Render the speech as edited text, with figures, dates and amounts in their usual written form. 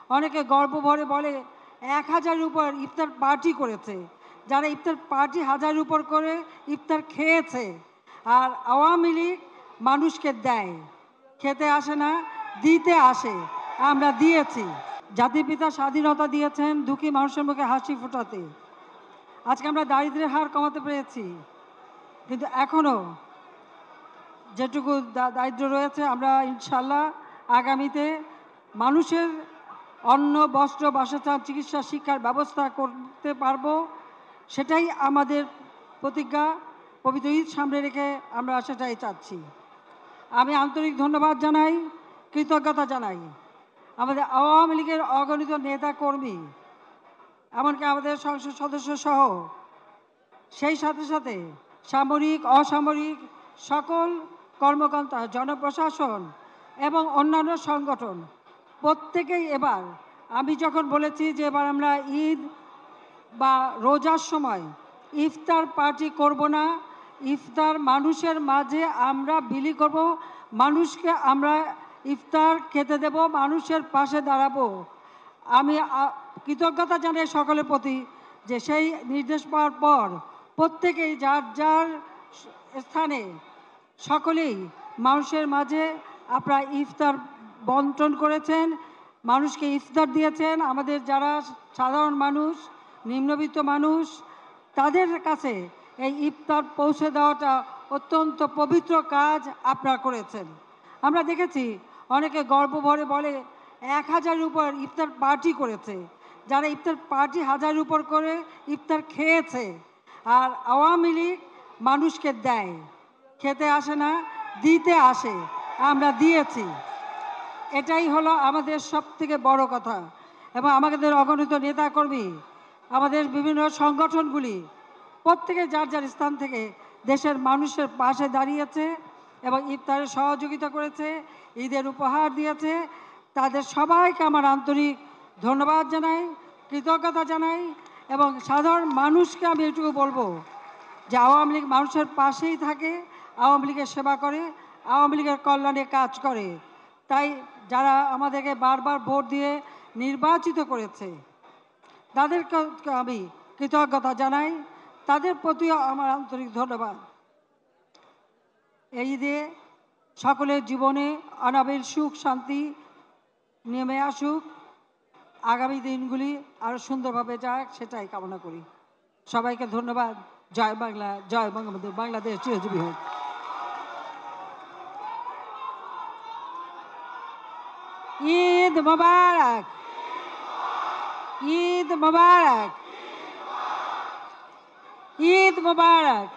অনেকে গর্ব ভরে বলে 1000-এর উপর ইফতার পার্টি করেছে। যারা ইফতার পার্টি 1000-এর উপর করে ইফতার খেয়েছে। আর আওয়ামী লীগ মানুষকে দেয়, খেতে আসে না, দিতে আসে। আমরা দিয়েছি। জাতির পিতা স্বাধীনতা দিয়েছেন দুঃখী মানুষের মুখে হাসি ফোটাতে। আজকে আমরা দারিদ্র্যের হার কমাতে পেরেছি, কিন্তু এখনও যেটুকু দারিদ্র্য রয়েছে আমরা ইনশাল্লাহ আগামীতে মানুষের অন্ন, বস্ত্র, বাসস্থান, চিকিৎসা, শিক্ষার ব্যবস্থা করতে পারবো। সেটাই আমাদের প্রতিজ্ঞা। পবিত্র ঈদ সামনে রেখে আমরা সেটাই চাচ্ছি। আমি আন্তরিক ধন্যবাদ জানাই, কৃতজ্ঞতা জানাই আমাদের আওয়ামী লীগের অগণিত নেতা কর্মী, এমনকি আমাদের সংসদ সদস্য সহ, সেই সাথে সাথে সামরিক, অসামরিক সকল কর্মকর্তা, জনপ্রশাসন এবং অন্যান্য সংগঠন প্রত্যেকেই এবার, আমি যখন বলেছি যে এবার আমরা ঈদ বা রোজার সময় ইফতার পার্টি করব না, ইফতার মানুষের মাঝে আমরা বিলি করব, মানুষকে আমরা ইফতার খেতে দেব, মানুষের পাশে দাঁড়াবো। আমি কৃতজ্ঞতা জানাই সকলের প্রতি যে সেই নির্দেশ পাওয়ার পর প্রত্যেকেই যার যার স্থানে সকলেই মানুষের মাঝে আপনারা ইফতার বন্টন করেছেন, মানুষকে ইফতার দিয়েছেন। আমাদের যারা সাধারণ মানুষ, নিম্নবিত্ত মানুষ, তাদের কাছে এই ইফতার পৌঁছে দেওয়াটা অত্যন্ত পবিত্র কাজ আপনারা করেছেন। আমরা দেখেছি অনেকে গর্ব ভরে বলে 1000-এর উপর ইফতার পার্টি করেছে। যারা ইফতার পার্টি 1000-এর উপর করে ইফতার খেয়েছে। আর আওয়ামী লীগ মানুষকে দেয়, খেতে আসে না, দিতে আসে। আমরা দিয়েছি। এটাই হলো আমাদের সবথেকে বড় কথা। এবং আমাদের অগণিত নেতাকর্মী, আমাদের বিভিন্ন সংগঠনগুলি প্রত্যেকে যার যার স্থান থেকে দেশের মানুষের পাশে দাঁড়িয়েছে এবং ইফতারে সহযোগিতা করেছে, ঈদের উপহার দিয়েছে। তাদের সবাইকে আমার আন্তরিক ধন্যবাদ জানাই, কৃতজ্ঞতা জানাই। এবং সাধারণ মানুষকে আমি এটুকু বলবো যে আওয়ামী লীগ মানুষের পাশেই থাকে, আওয়ামী লীগের সেবা করে, আওয়ামী লীগের কল্যাণে কাজ করে। তাই যারা আমাদেরকে বারবার ভোট দিয়ে নির্বাচিত করেছে তাদেরকে আমি কৃতজ্ঞতা জানাই, তাদের প্রতিও আমার আন্তরিক ধন্যবাদ। এই ঈদে সকলের জীবনে অনাবিল সুখ শান্তি নেমে আসুক, আগামী দিনগুলি আরও সুন্দরভাবে যাক সেটাই কামনা করি। সবাইকে ধন্যবাদ। জয় বাংলা, জয় বঙ্গবন্ধু, বাংলাদেশ চিরজীবী হোক। ঈদ মোবারক, ঈদ মোবারক, ঈদ মোবারক।